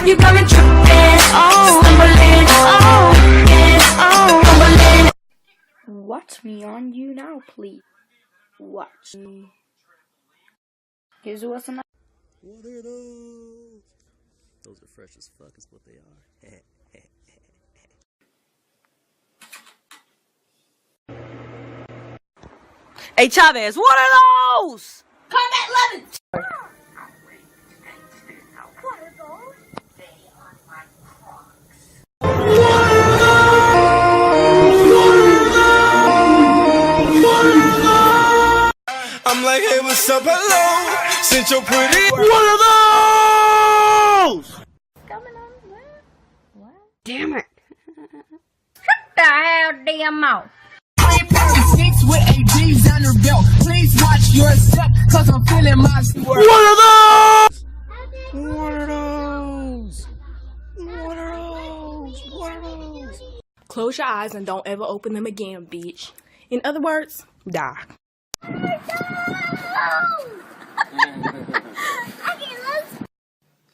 You got me tripping, stumbling, stumbling. Watch me on you now, please. Watch me. Here's what's on. What are those? Those are fresh as fuck, is what they are. Hey Chavez, what are those? Combat 11. What are those? They are my Crocs. I'm like, hey, what's up, hello? Since you're pretty. What are those? Coming on there. What? Damn it. Shut the hell damn mouth. With ADs on her belt. Please watch yourself, cause I'm feeling my What are those? What are those? What are those? What are those? Close your eyes and don't ever open them again, bitch. In other words, die.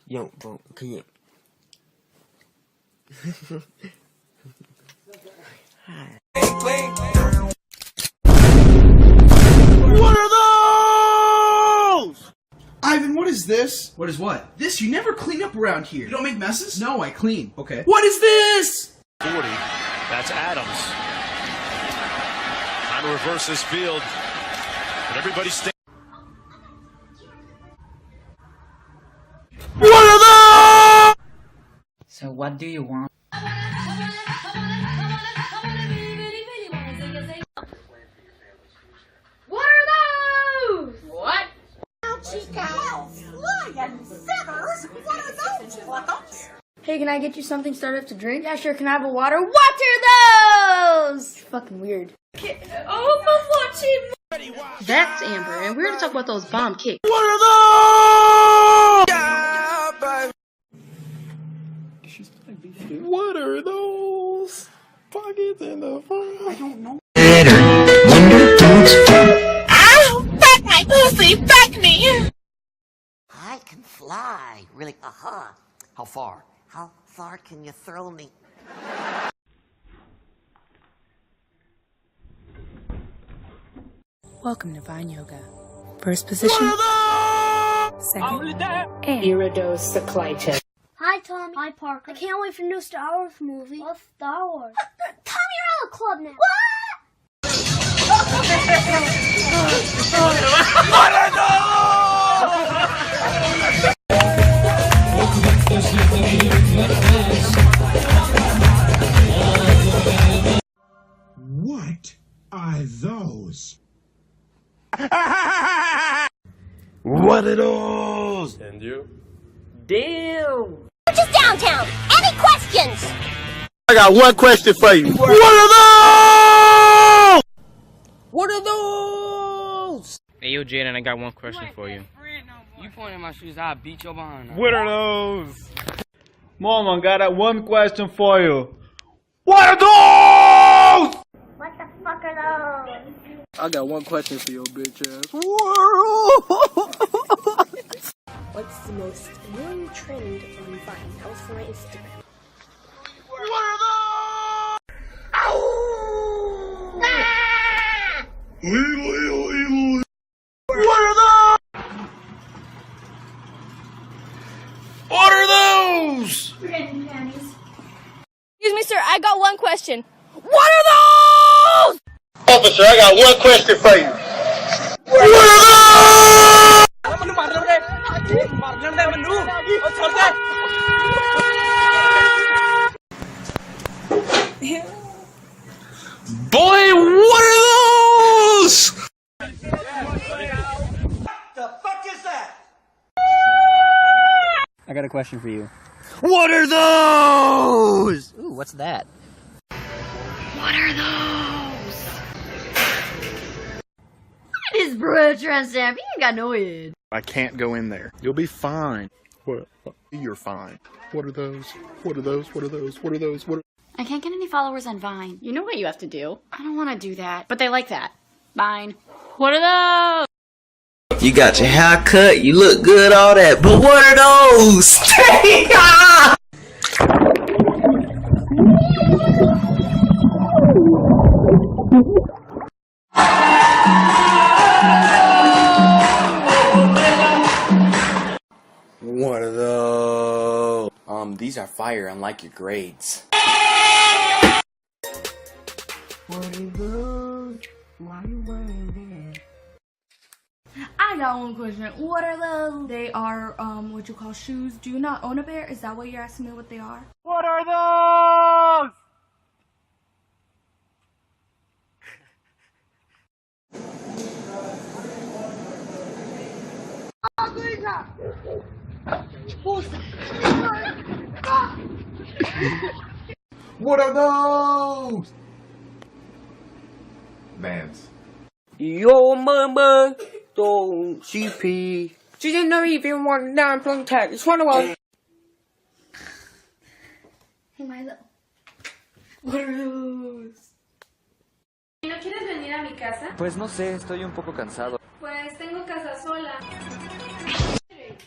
Yo, bro, come here. Hi. What are those? Ivan, what is this? What is what? This, you never clean up around here. You don't make messes? No, I clean. Okay. What is this? 40. That's Adams. Trying to reverse this field. But everybody stay. What are those? So what do you want? What are those? What? Flying feathers? What are those? What are those? Hey, can I get you something started to drink? Yeah, sure. Can I have a water? What are those? Fucking weird. That's Amber, and we're gonna talk about those bomb kicks. What are those? What are those? Pockets in the front. I don't know. Ow! Back my pussy! Back me! I can fly. Really? How far? How far can you throw me? Welcome to Vine Yoga. First position. Second. And Iridocyclitis. Hi, Tommy. Hi, Parker. I can't wait for the new Star Wars movie. What's Star Wars? Tommy, you're out of club now. What are those? What are those? And you? Damn. We're just downtown. Any questions? I got one question for you. What are those? What are those? Hey, yo, Jaden, I got one question for you. You point at my shoes, I'll beat your behind. What are those? Mom, I got one question for you. What are those? What the fuck are those? I got one question for your bitch ass. What's the most annoying trend on Vine? That was for my Instagram. What are those? Ah! What are those? What are those? Excuse me, sir. I got one question. What are those? Officer, I got one question for you. What are those? Boy, what are those? The fuck is that? I got a question for you. What are those? Ooh, what's that? What are those? What is bro trying to say? You ain't got no head. I can't go in there. You'll be fine. What? You're fine. What are those? What are those? What are those? What are those? What are... I can't get any followers on Vine. You know what you have to do. I don't want to do that, but they like that. Vine. What are those? You got your hair cut, you look good, all that, but what are those? those? These are fire, unlike your grades. What are those? Why are you wearing that? I got one question. What are those? They are, what you call shoes. Do you not own a pair? Is that what you're asking me what they are? What are those? What are those? Vans. Yo, mama, don't CP. She didn't know even one down from tag. It's one of us. Hey, Milo. What are those? ¿No quieres venir a mi casa? Pues no sé, estoy un poco cansado. Pues tengo casa sola.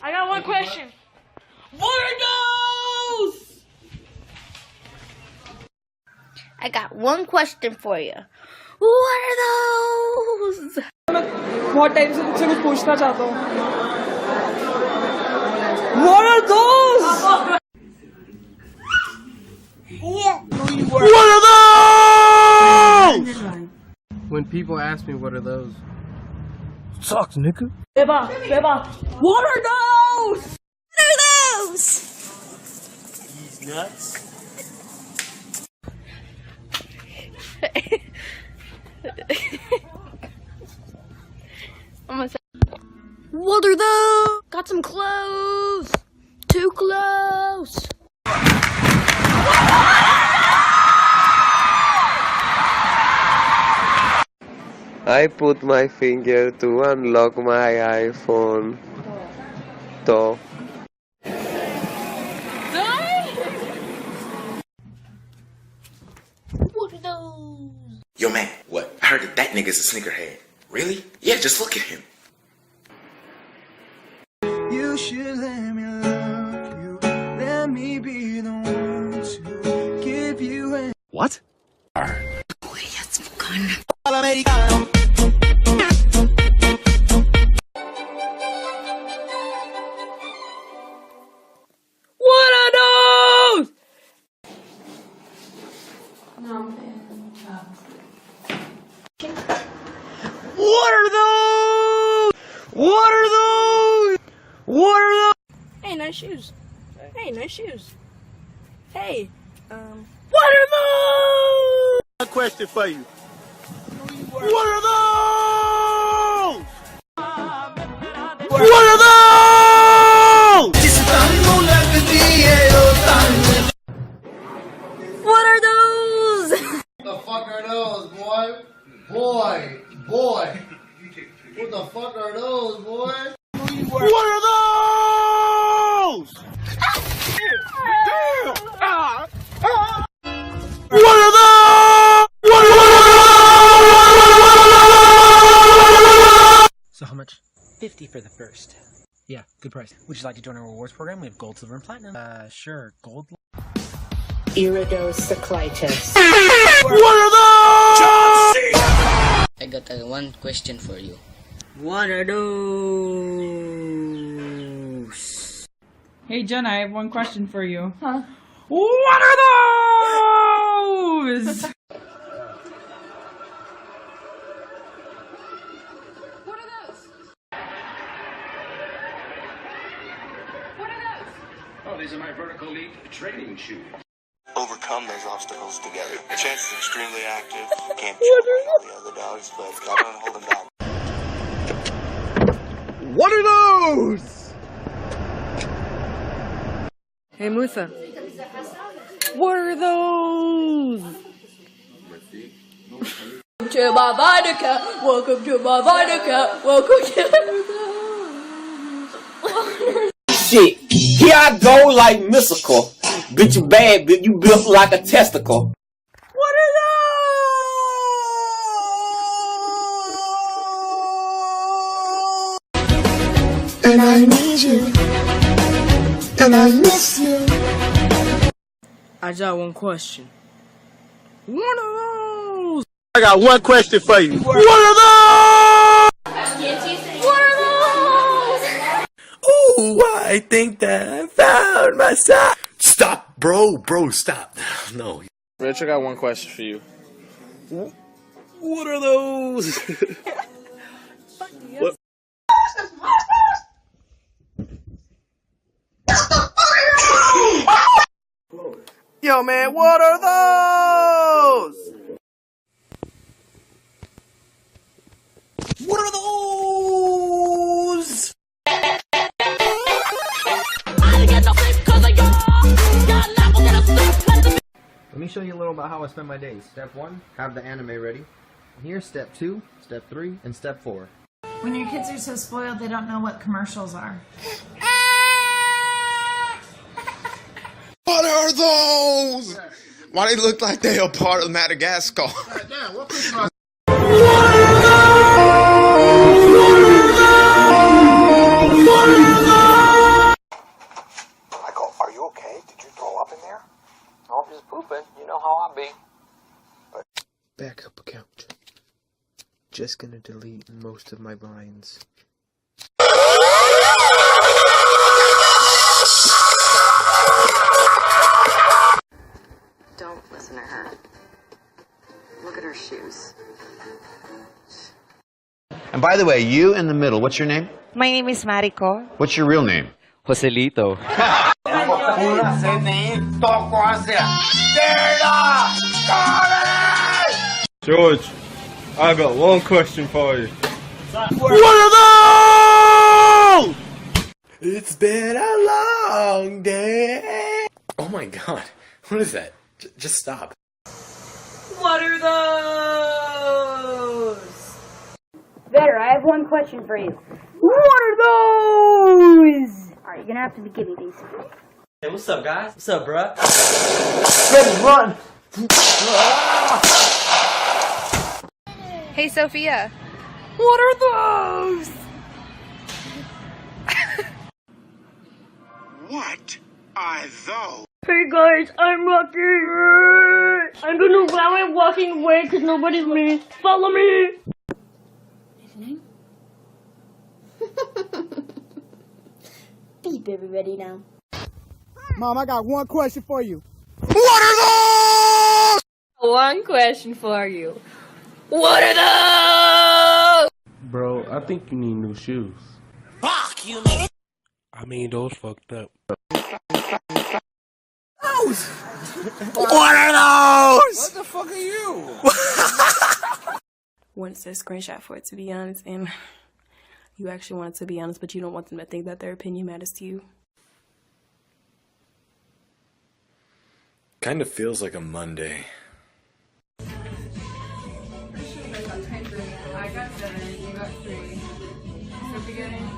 I got one question. What are those? I got one question for you. What are those? बहुत time से तुझसे कुछ पूछना चाहता हूँ. What are those? What are those? When people ask me what are those, Sucks, nigga. Beba, what are those? What are those? He's nuts. What are those? Got some clothes. Too close. I put my finger to unlock my iPhone. To. What are those? Yo, man, what? I heard that nigga's a sneakerhead. Really? Yeah, just look at him. You should let me love you. Let me be the one to give you a... What? What are those? What are those? What are those? What are those? Hey, nice shoes. Hey, nice shoes. Hey, what are those? A question for you. What are those? What are those? What are those? What the fuck are those, boy? Boy. What the fuck are those, boy? What are those? Damn! What are those? So how much? 50 for the first. Yeah, good price. Would you like to join our rewards program? We have gold, silver, and platinum. Sure. Gold. Iridocyclitis. What are those? I got one question for you. What are those? Hey, Jen, I have one question for you. Huh? What are those? Oh, these are my vertical leap training shoes. Overcome those obstacles together. Chance is extremely active. Can't check all the other dogs, but gotta hold him back. What are those? Hey, Musa. What are those? To my vodka. Welcome to my vodka. Welcome to... Shit, here I go like mystical. Bitch, you bad, bitch, you built like a testicle. What are those? And I need you. And I miss you. I got one question. What are those? I got one question for you. What are those? What are those? Ooh, Ooh, I think that I found my side. Stop, bro, stop. No. Rich, I got one question for you. What are those? What? Yo, man, what are those? What are those? Let me show you a little about how I spend my days. Step 1, have the anime ready. Here's step 2, step 3, and step 4. When your kids are so spoiled, they don't know what commercials are. What are those? Why they look like they are part of Madagascar? Michael, are you okay? Did you throw up in there? I'm just pooping. You know how I be. Backup account. Just gonna delete most of my vines. Don't listen to her. Look at her shoes. And by the way, you in the middle, what's your name? My name is Mariko. What's your real name? Joselito. George, I got one question for you. What are those? It's been a long day. Oh my god. What is that? Just stop. What are those? Better, I have one question for you. What are those? Alright, you're gonna have to give me these. Hey, what's up, guys? What's up, bruh? Let's run. Hey, Sophia. What are those? What are those? Hey guys, I'm Rocky. I'm gonna run away walking away because nobody's me. Follow me. Listening? Beep, everybody now. Mom, I got one question for you. What are those? One question for you. What are those? Bro, I think you need new shoes. Fuck you, man. I mean, those fucked up. Those? What are those? What the fuck are you? Wants a screenshot for it, to be honest, and you actually want it to be honest, but you don't want them to think that their opinion matters to you. Kind of feels like a Monday. I got 7, you got 3. So beginning.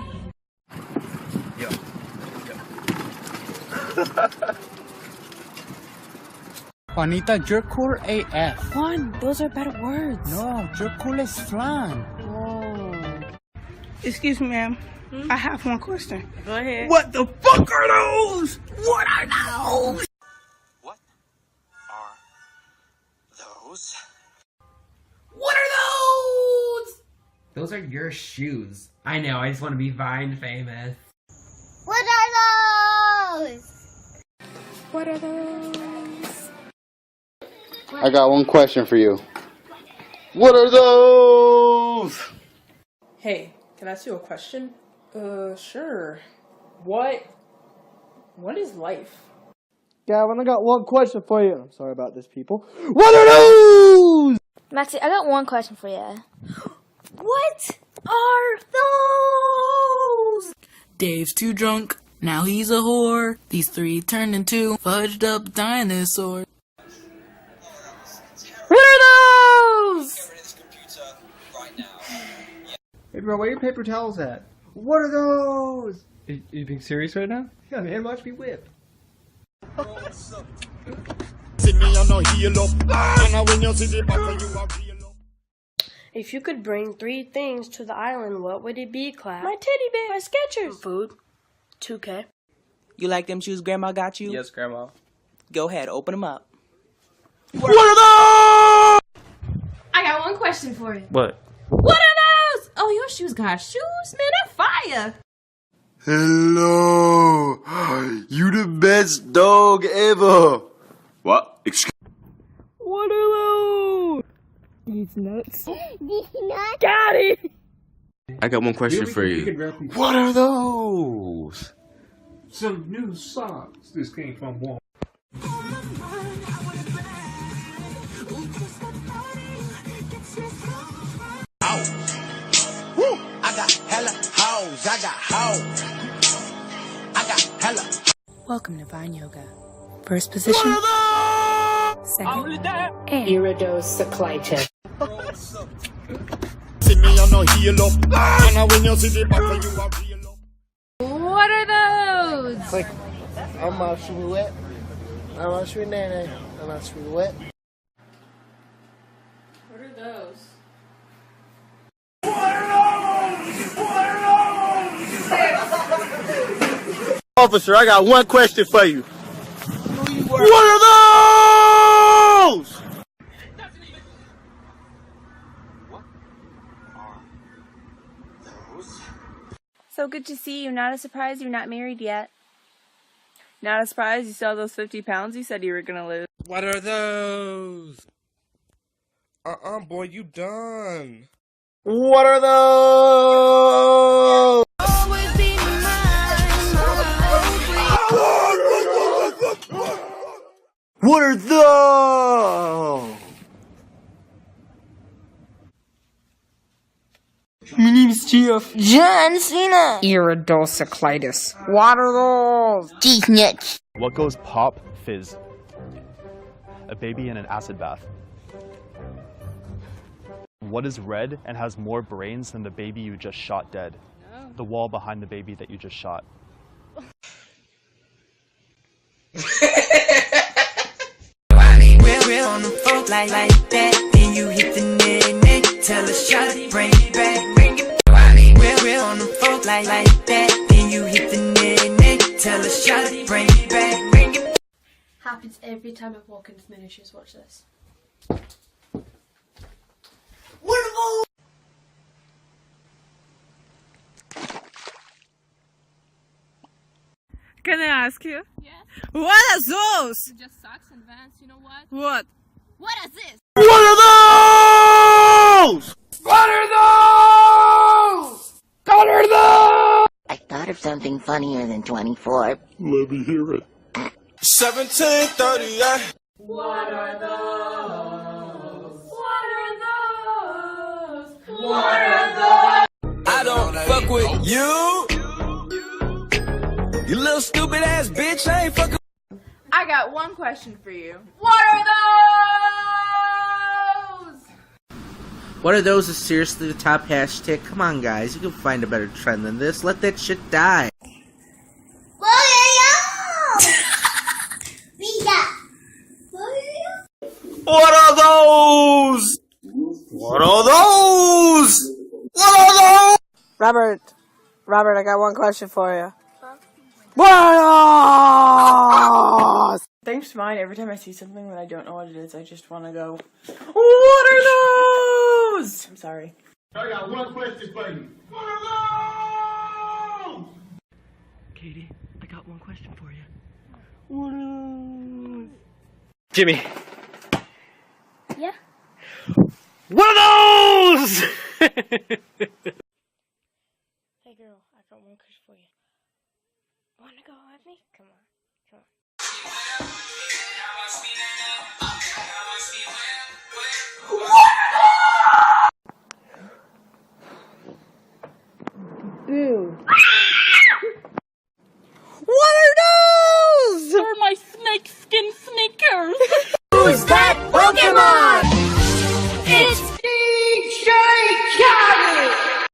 Juanita, you're cool AF. Juan, those are better words. No, you're cool as flan. Whoa. Excuse me, ma'am. I have one question. Go ahead. What the fuck are those? What are those? Those? What are those? Those are your shoes. I know, I just want to be Vine famous. What are those? What are those? I got one question for you. What are those? Hey, can I ask you a question? Sure. What is life? Gavin, I got one question for you. I'm sorry about this, people. What are those? Maxie, I got one question for you. What are those? Dave's too drunk. Now he's a whore. These 3 turned into fudged up dinosaurs. What are those? Hey bro, where are your paper towels at? What are those? You being serious right now? Yeah man, watch me whip. If you could bring 3 things to the island, what would it be, class? My teddy bear, my Skechers. Food, 2K. You like them shoes Grandma got you? Yes, Grandma. Go ahead, open them up. What are those? I got one question for you. What? What are those? Oh, your shoes got shoes? Man, they're fire. Hello. You the best dog ever. What? Excuse What are those? These nuts. These nuts. Got it. I got one question for you. What are those? Some new socks. This came from Walmart. I got hella hoes. I got hoes. I got hella. Welcome to Vine Yoga. First position. Second. And iridocyclitis. See me on no heel up. And when you see the back of you are real up. What are those? Click. I'm a silhouette. I'm a sweet nene. I'm a silhouette. What are those? Officer, I got one question for you. What are those? So good to see you. Not a surprise you're not married yet. Not a surprise you saw those 50 pounds you said you were gonna lose. What are those? Boy, you done. What are those? What are those? My name is Jeff. John Cena. Iridocyclitis. What are those? Cheese nuts. What goes pop, fizz? A baby in an acid bath. What is red and has more brains than the baby you just shot dead? No. The wall behind the baby that you just shot. Real on the phone like that. Then you hit the net. Tell her shut it, bring it back, bring it. Real on the phone like that. Then you hit the net. Tell her shut it, bring it back, bring it. Happens every time I walk into miniatures. Watch this. Wonderful. Can I ask you? Yes. What are those? It just sucks and Vance, you know what? What? What is this? What are those? What are those? What are those? I thought of something funnier than 24. Let me hear it. 1738. What are those? What are those? What are those? I don't fuck with you. You little stupid ass bitch. I ain't fucking. I got one question for you. What are those? What are those is seriously the top hashtag? Come on, guys. You can find a better trend than this. Let that shit die. What are those? What are those? What are those? Robert, I got one question for you. Things mine. Every time I see something that I don't know what it is, I just want to go, what are those? I'm sorry. I got one question for you. What are those? Katie, I got one question for you. What are those? Jimmy. Yeah? What are those? Hey girl, I got one question for you. Wanna go with me? Come on.